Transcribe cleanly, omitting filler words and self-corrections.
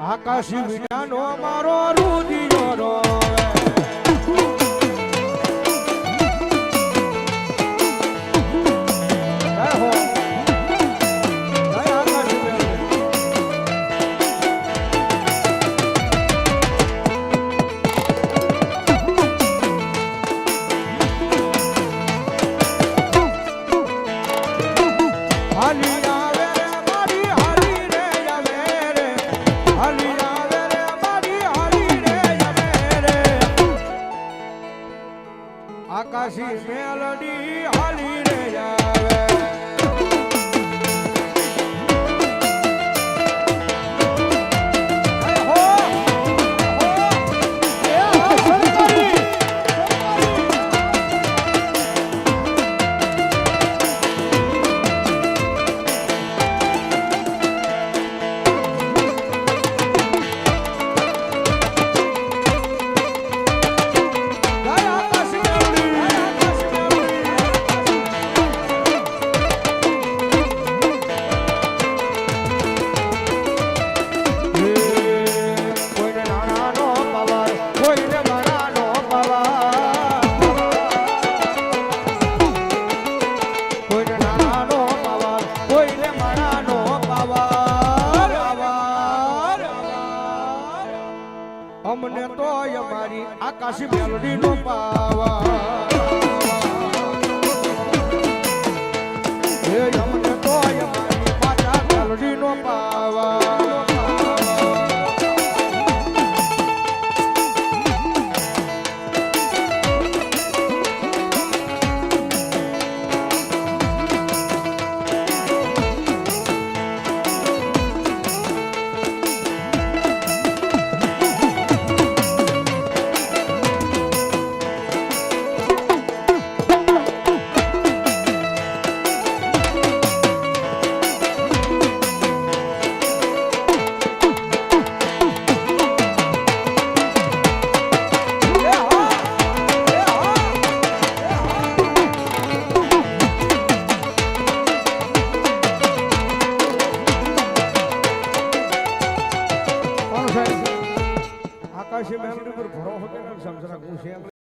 આકાશી વિનાનો મારો રુદિયો રોવે આકાશી મેલડી હાલી રે આવે અમને તો અમારી આકાશી મેલડી નો પાવા અમને તો અમારી પાછા મેલડી નો પાવા આકાશી મેલડી પર ભરો હતો ને સમજરા હું છે